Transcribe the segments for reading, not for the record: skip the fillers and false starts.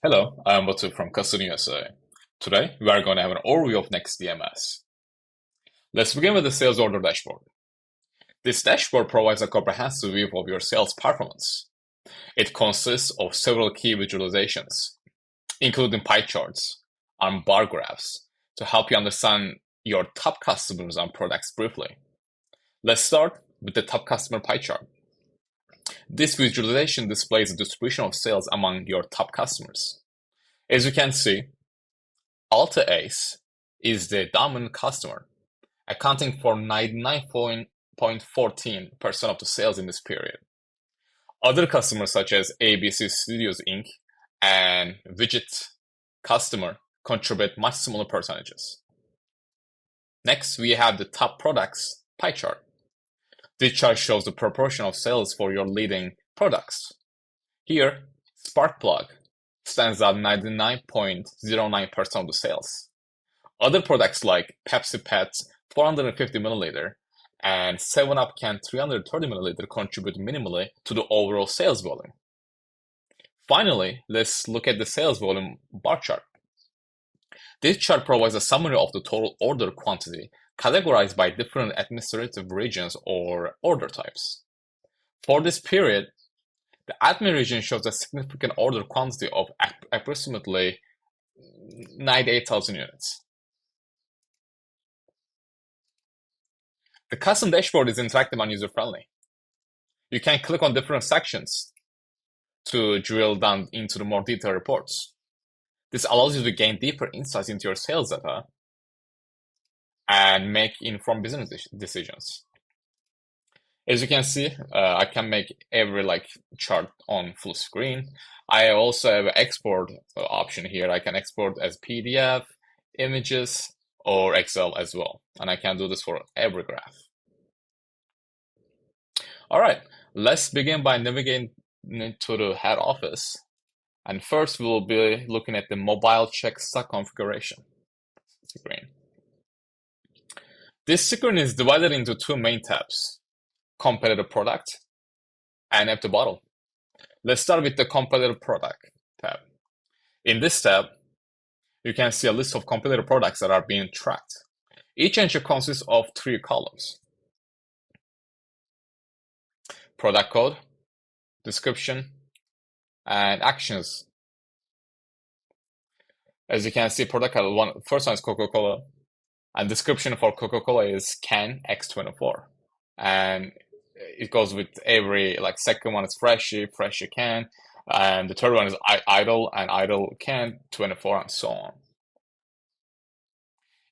Hello, I'm Batu from Cuscen USA. Today, we are going to have an overview of NexDMS. Let's begin with the sales order dashboard. This dashboard provides a comprehensive view of your sales performance. It consists of several key visualizations, including pie charts and bar graphs, to help you understand your top customers and products briefly. Let's start with the top customer pie chart. This visualization displays the distribution of sales among your top customers. As you can see, Alta Ace is the dominant customer, accounting for 99.14% of the sales in this period. Other customers such as ABC Studios Inc. and Widget customer contribute much smaller percentages. Next, we have the top products pie chart. This chart shows the proportion of sales for your leading products. Here, Sparkplug stands at 99.09% of the sales. Other products like Pepsi Pet 450 milliliter and 7-Up can 330 milliliter contribute minimally to the overall sales volume. Finally, let's look at the sales volume bar chart. This chart provides a summary of the total order quantity categorized by different administrative regions or order types. For this period, the admin region shows a significant order quantity of approximately 98,000 units. The custom dashboard is interactive and user-friendly. You can click on different sections to drill down into the more detailed reports. This allows you to gain deeper insights into your sales data and make informed business decisions. As you can see, I can make every chart on full screen. I also have an export option here. I can export as PDF, images, or Excel as well. And I can do this for every graph. All right, let's begin by navigating to the head office. And first, we will be looking at the mobile check stock configuration screen. This screen is divided into two main tabs: competitive product and empty bottle. Let's start with the competitive product tab. In this tab, you can see a list of competitive products that are being tracked. Each entry consists of 3 columns: product code, description, and actions. As you can see, product code first one is Coca-Cola, and description for Coca-Cola is can X24. And it goes with every, second one is Freshie can, and the third one is Idle, and Idle can 24, and so on.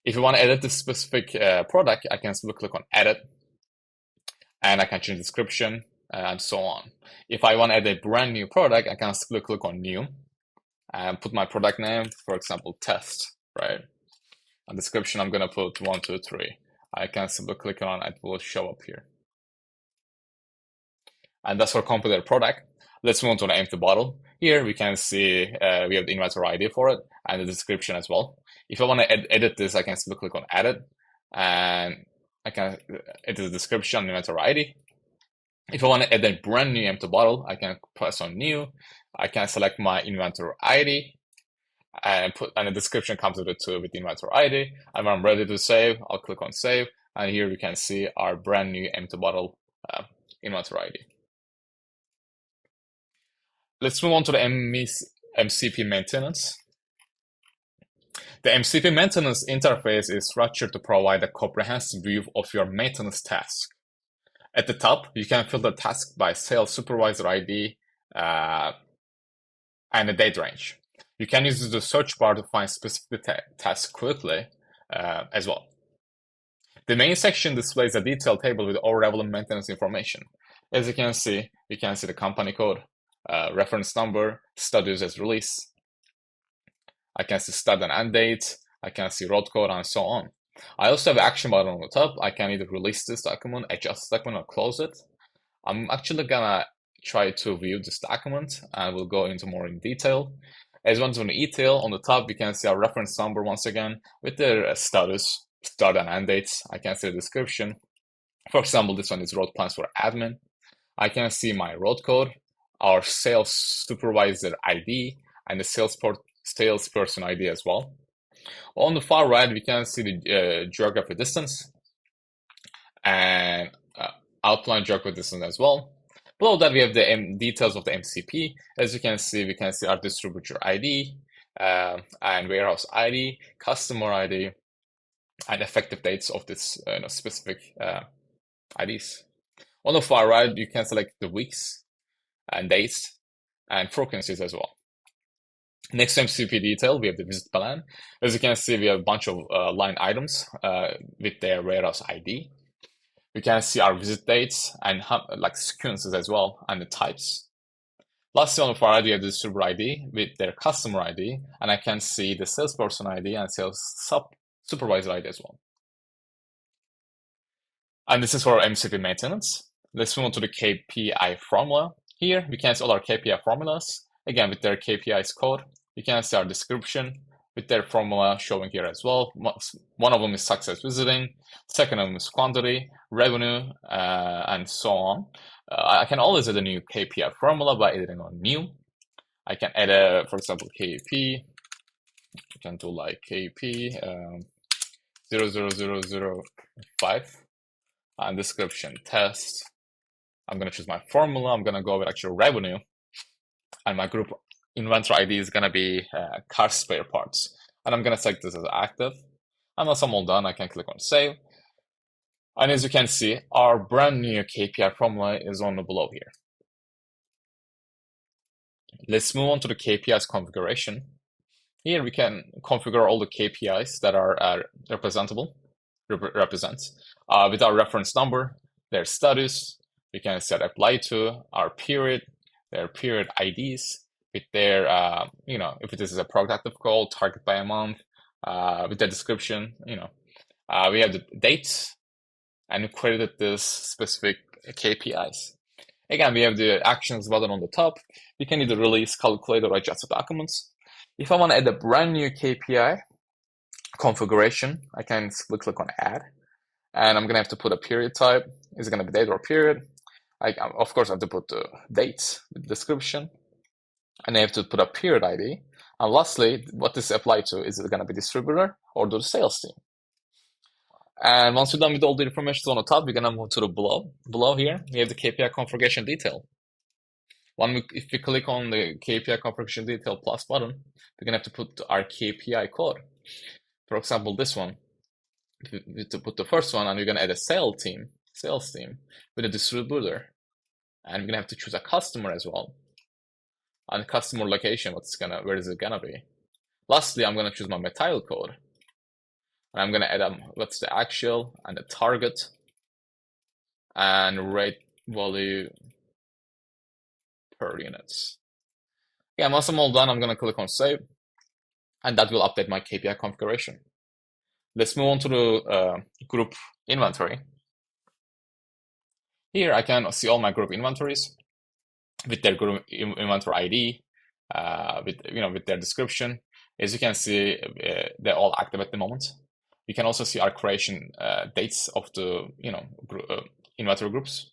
If you want to edit this specific product, I can simply click on edit, and I can change description, and so on. If I want to add a brand new product, I can simply click on new, and put my product name, for example, test, right? And description, I'm going to put 1, 2, 3. I can simply click on it, will show up here. And that's for competitive product. Let's move on to the empty bottle. Here we can see we have the inventory ID for it and the description as well. If I want to edit this, I can simply click on edit, and I can edit the description and inventory ID. If I want to add a brand new empty bottle, I can press on new. I can select my inventory ID and the description comes with it too with the inventory ID. And when I'm ready to save, I'll click on save. And here we can see our brand new empty bottle inventory ID. Let's move on to the MCP maintenance. The MCP maintenance interface is structured to provide a comprehensive view of your maintenance task. At the top, you can filter tasks by sales supervisor ID and the date range. You can use the search bar to find specific tasks quickly as well. The main section displays a detailed table with all relevant maintenance information. As you can see the company code, reference number, status as release. I can see start and end date. I can see road code, and so on. I also have an action button on the top. I can either release this document, adjust the document, or close it. I'm actually gonna try to view this document, and we'll go into more in detail. As one to the detail, on the top, you can see our reference number once again with the status, start and end dates. I can see the description. For example, this one is road plans for admin. I can see my road code, our sales supervisor ID, and the salesperson ID as well. On the far right, we can see the geographic distance and outline geographic distance as well. Below that, we have the details of the MCP. As you can see our distributor ID and warehouse ID, customer ID, and effective dates of this specific IDs. On the far right, you can select the weeks and dates and frequencies as well. Next MCP detail, we have the visit plan. As you can see, we have a bunch of line items with their warehouse ID. We can see our visit dates and like sequences as well, and the types. Lastly, on the far right, we have the distributor ID with their customer ID, and I can see the salesperson ID and sales supervisor ID as well. And this is for MCP maintenance. Let's move on to the KPI formula. Here, we can see all our KPI formulas, again, with their KPIs code. You can see our description with their formula showing here as well. One of them is success visiting, second of them is quantity, revenue, and so on. I can always add a new KPI formula by editing on new. I can add, for example, KP. I can do like KP 00005 and description test. I'm going to choose my formula. I'm going to go with actual revenue, and my group inventory ID is going to be car spare parts. And I'm going to select this as active. And once I'm all done, I can click on save. And as you can see, our brand new KPI formula is on the below here. Let's move on to the KPIs configuration. Here we can configure all the KPIs that are represents with our reference number, their status. We can set apply to our period, their period IDs, with their, if this is a product active call, target by a month, with the description, we have the dates, and we created this specific KPIs. Again, we have the actions button on the top. We can either release, calculate, or adjust the documents. If I want to add a brand new KPI configuration, I can click on add, and I'm going to have to put a period type. Is it going to be date or period? Of course, I have to put the dates, the description, and I have to put a period ID. And lastly, what this apply to, is it going to be distributor or the sales team? And once we're done with all the information on the top, we're going to move to the below. Below here, we have the KPI configuration detail. If we click on the KPI configuration detail plus button, we're going to have to put our KPI code. For example, this one, to put the first one, and we're going to add a sales team with a distributor. And we're going to have to choose a customer as well. And customer location, where is it gonna be? Lastly, I'm gonna choose my material code. And I'm gonna add what's the actual and the target and rate value per units. Yeah, once I'm all done, I'm gonna click on save, and that will update my KPI configuration. Let's move on to the group inventory. Here I can see all my group inventories with their group inventory ID, with their description. As you can see, they're all active at the moment. We can also see our creation dates of the inventory groups.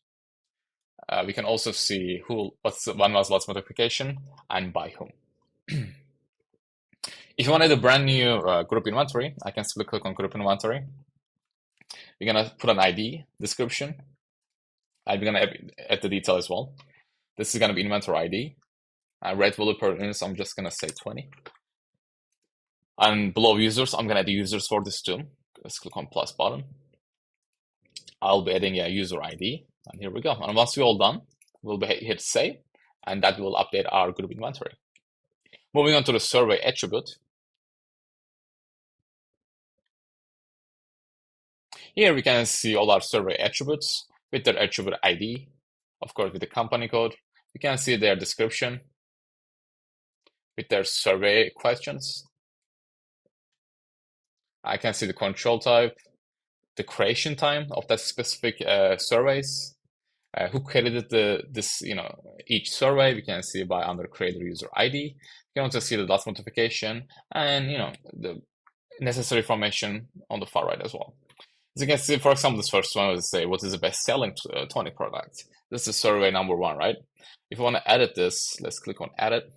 We can also see when was last modification and by whom. If you want to add a brand new group inventory, I can simply click on group inventory. We're gonna put an ID, description, and we're gonna add the detail as well. This is going to be inventory ID. Rate value per units, I'm just going to say 20. And below users, I'm going to add the users for this too. Let's click on plus button. I'll be adding a user ID. And here we go. And once we're all done, we'll hit save. And that will update our group inventory. Moving on to the survey attribute. Here we can see all our survey attributes with their attribute ID. Of course, with the company code. You can see their description with their survey questions. I can see the control type, the creation time of that specific surveys, who created each survey. We can see by under creator user ID. You can also see the last notification and the necessary information on the far right as well. As you can see, for example, this first one was say what is the best selling tonic product. This is survey number 1, right? If you want to edit this, let's click on edit.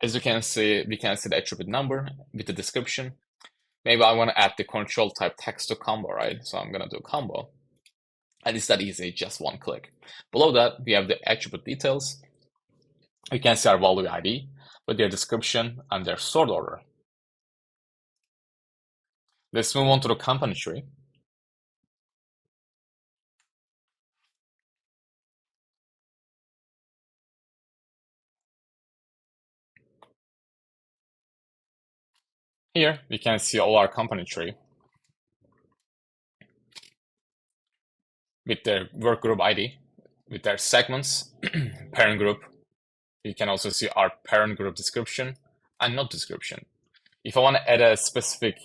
As you can see, we can see the attribute number with the description. Maybe I want to add the control type text to combo, right? So I'm going to do combo. And it's that easy, just one click. Below that, we have the attribute details. You can see our value ID with their description and their sort order. Let's move on to the company tree. Here, we can see all our company tree with their work group ID, with their segments, parent group. You can also see our parent group description and node description. If I want to add a specific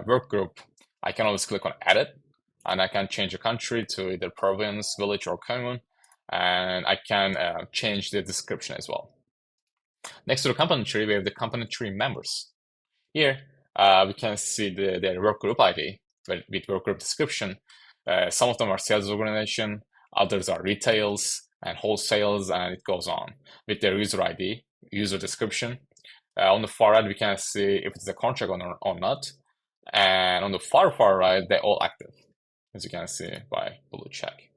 work group, I can always click on edit, and I can change a country to either province, village, or commune, and I can change the description as well. Next to the company tree, we have the company tree members. Here, we can see their work group ID with work group description. Some of them are sales organization, others are retails and wholesales, and it goes on with their user ID, user description. On the far right, we can see if it's a contract or not. And on the far right, they're all active, as you can see by blue check.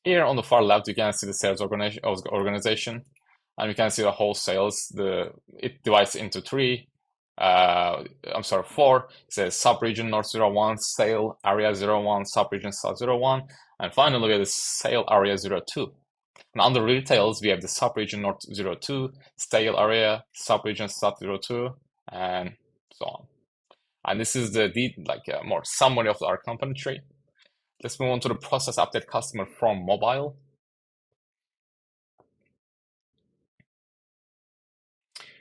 Here on the far left, you can see the sales organization, and we can see the wholesales. It divides into four. It says subregion North 01, sale area 01, subregion South 01, and finally we have the sale area 02. And under retails, we have the subregion North 02, sale area, subregion South 02, and so on. And this is the more summary of our company tree. Let's move on to the process update customer from mobile.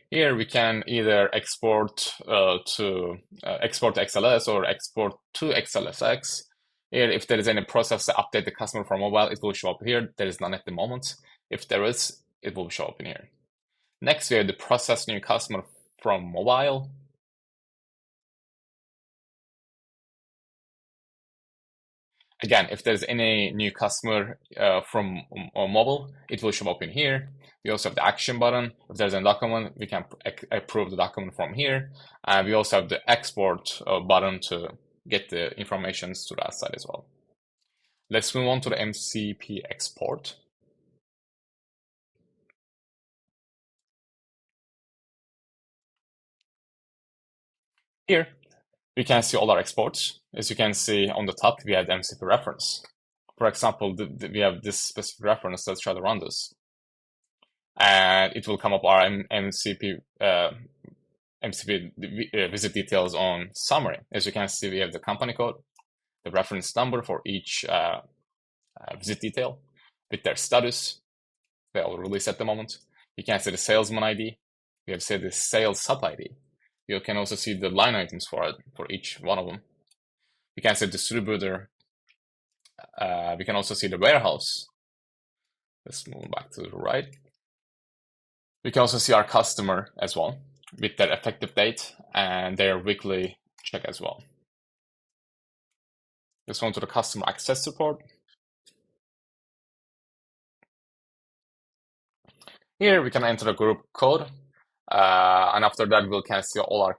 Here we can either export to XLS or export to XLSX. Here, if there is any process to update the customer from mobile, it will show up here. There is none at the moment. If there is, it will show up in here. Next, we have the process new customer from mobile. Again, if there's any new customer from mobile, it will show up in here. We also have the action button. If there's a document, we can approve the document from here. And we also have the export button to get the information to that side as well. Let's move on to the MCP export. Here, we can see all our exports. As you can see on the top, we have the MCP reference. For example, we have this specific reference. Let's try to run this. And it will come up our MCP visit details on summary. As you can see, we have the company code, the reference number for each visit detail with their status. They all released at the moment. You can see the salesman ID. We have said the sales sub ID. You can also see the line items for each one of them. We can see distributor. We can also see the warehouse. Let's move back to the right. We can also see our customer as well with their effective date and their weekly check as well. Let's go to the customer access report. Here we can enter the group code, and after that we can see all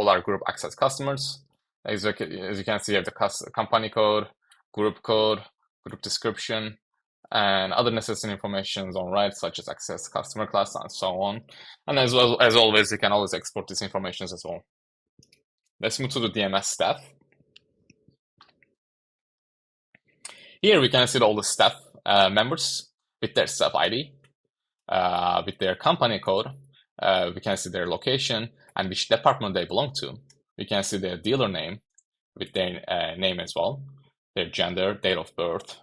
our group access customers. As you can see, you have the company code, group description, and other necessary information on right, such as access customer class and so on. And as well as always, you can always export these information as well. Let's move to the DMS staff. Here we can see all the staff members with their staff ID, with their company code. We can see their location and which department they belong to. We can see their dealer name with their name as well, their gender, date of birth.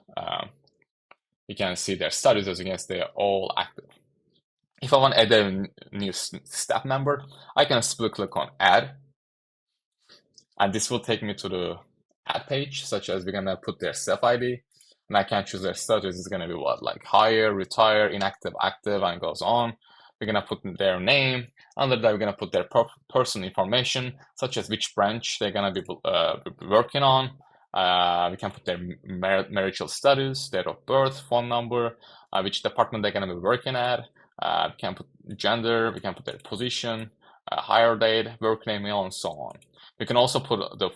You can see their status. As you can see, they are all active. If I want to add a new staff member, I can simply click on add, and this will take me to the add page, such as we're gonna put their staff ID, and I can choose their status. It's gonna be what, like hire, retire, inactive, active, and it goes on. We're gonna put their name. Under that, we're gonna put their personal information, such as which branch they're gonna be working on, We can put their marital status, date of birth, phone number, which department they're going to be working at. We can put gender, we can put their position, hire date, work email, and so on. We can also put the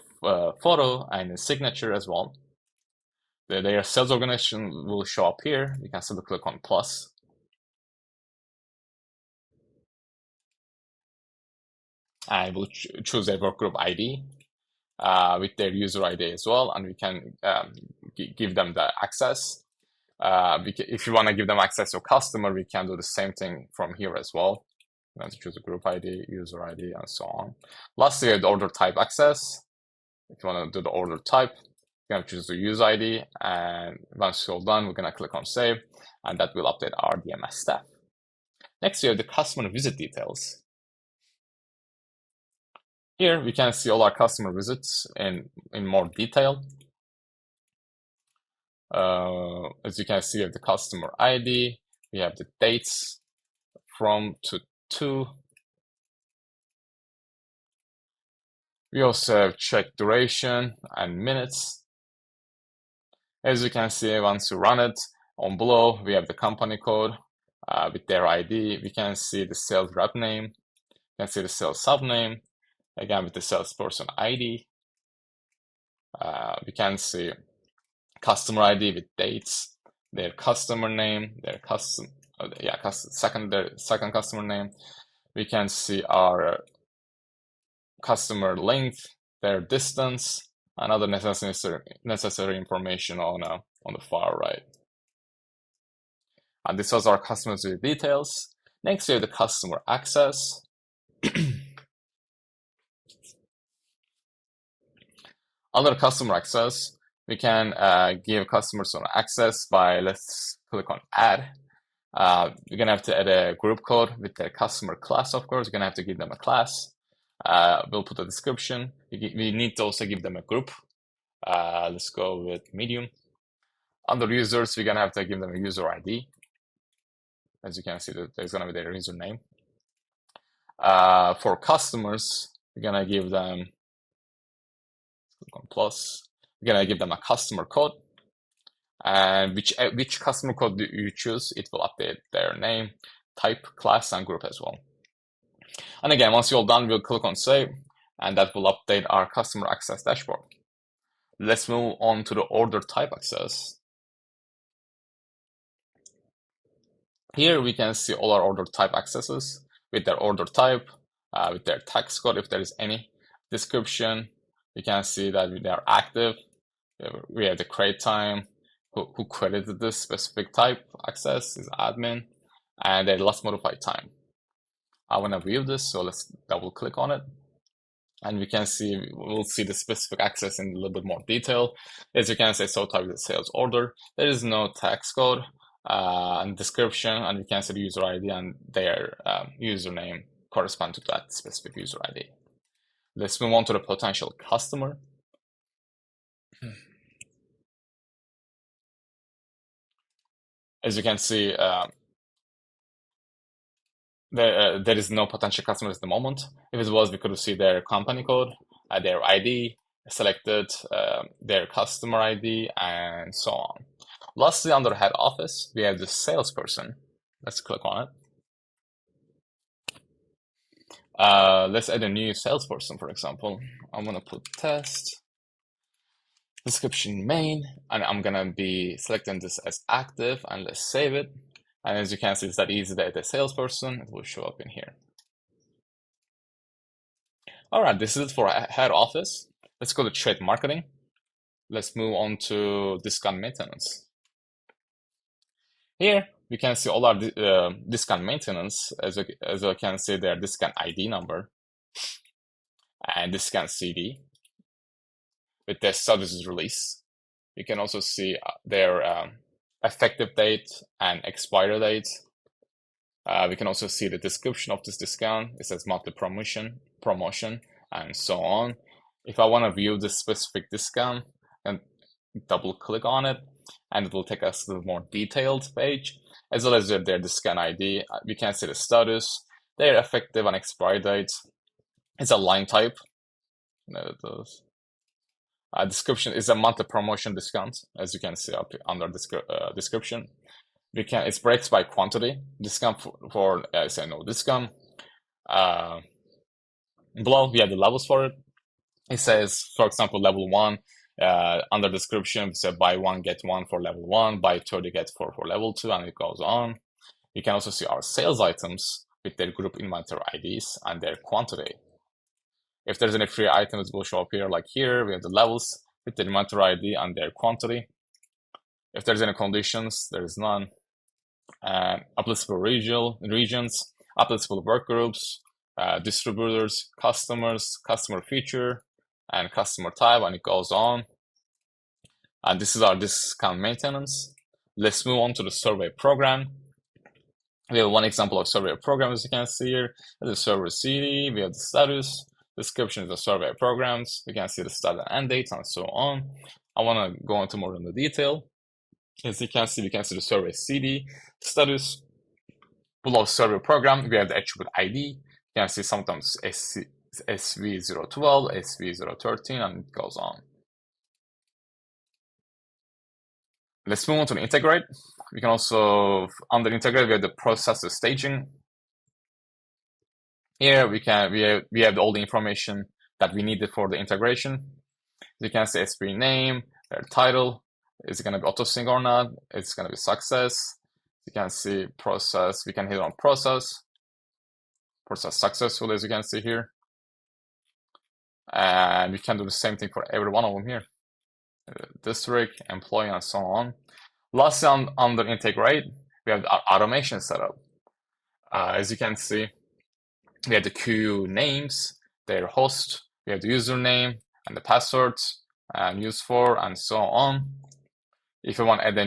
photo and the signature as well. Their sales organization will show up here. We can simply click on plus. And we'll choose a work group ID with their user ID as well, and we can give them the access. If you want to give them access to a customer, we can do the same thing from here as well. We want to choose a group ID, user ID, and so on. Lastly, the order type access. If you want to do the order type, you're going to choose the user ID, and once you're done, we're going to click on save, and that will update our DMS staff. Next, we have the customer visit details. Here we can see all our customer visits in more detail. As you can see, we have the customer ID, we have the dates from to. We also have check duration and minutes. As you can see, once you run it, on below we have the company code with their ID. We can see the sales rep name, we can see the sales sub name, again with the salesperson ID. We can see customer ID with dates, their customer name, their second customer name. We can see our customer length, their distance, and other necessary information on the far right. And this was our customer details. Next, we have the customer access. Under customer access, we can give customers some access by, let's click on add. You're going to have to add a group code with the customer class, of course. You're going to have to give them a class. We'll put a description. We need to also give them a group. Let's go with medium. Under users, we're going to have to give them a user ID. As you can see, there's going to be their username. For customers, we're going to give them plus. We're going to give them a customer code. And which customer code do you choose, it will update their name, type, class, and group as well. And again, once you're all done, we'll click on save, and that will update our customer access dashboard. Let's move on to the order type access. Here we can see all our order type accesses with their order type, with their tax code if there is any, description. We can see that they are active. We have the create time, who credited this specific type access is admin, and the last modified time. I want to view this, so let's double click on it. And we can see, we'll see the specific access in a little bit more detail. As you can see, so type is a sales order. There is no tax code and description, and we can see the user ID and their username correspond to that specific user ID. Let's move on to the potential customer. As you can see, there is no potential customers at the moment. If it was, we could see their company code, their ID, selected their customer ID, and so on. Lastly, under head office, we have the salesperson. Let's click on it. Let's add a new salesperson, for example. I'm going to put test, description main, and I'm going to be selecting this as active, and let's save it. And as you can see, it's that easy to add a salesperson. It will show up in here. All right, this is it for head office. Let's go to trade marketing. Let's move on to discount maintenance. Here, we can see all our discount maintenance. As you can see, their discount ID number and discount CD with their services release. You can also see their effective date and expiry date. We can also see the description of this discount. It says monthly promotion, and so on. If I want to view this specific discount, and double click on it, and it will take us to the more detailed page, as well as their discount ID. We can see the status, their effective and expiry dates. It's a line type. Description is a monthly promotion discount, as you can see up under description. It breaks by quantity. Discount for say no discount. Below we have the levels for it. It says, for example, level 1. Under description, we say buy 1 get 1 for level 1, buy 30 get 4 for level 2, and it goes on. You can also see our sales items with their group inventory IDs and their quantity. If there's any free items, it will show up here. Like here, we have the levels with the inventory ID and their quantity. If there's any conditions, there is none. Applicable regions, applicable work groups, distributors, customers, customer feature, and customer type, and it goes on. And this is our discount maintenance. Let's move on to the survey program. We have one example of survey program, as you can see here. The server CD, we have the status, description of the survey programs. We can see the start and end dates and so on. I want to go into more in the detail. As you can see, we can see the survey CD, status. Below survey program, we have the attribute ID. You can see sometimes SV012, SV013, and it goes on. Let's move on to the integrate. We can also, under integrate, we have the process staging. Here we have all the information that we needed for the integration. You can see SP name, their title. Is it going to be auto-sync or not? It's going to be success. You can see process. We can hit on process successful, as you can see here. And we can do the same thing for every one of them here. District, employee, and so on. Lastly, under integrate, we have the automation setup. As you can see, we have the queue names, their host, we have the username and the passwords, and use for, and so on. If you want to add a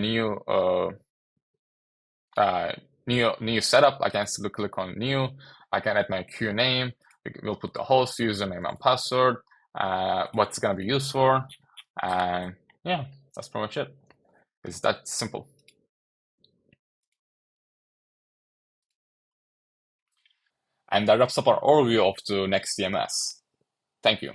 new setup, I can simply click on new. I can add my queue name. We'll put the host, username, and password. What's going to be used for, and yeah, that's pretty much it. It's that simple. And that wraps up our overview of the NexDMS. Thank you.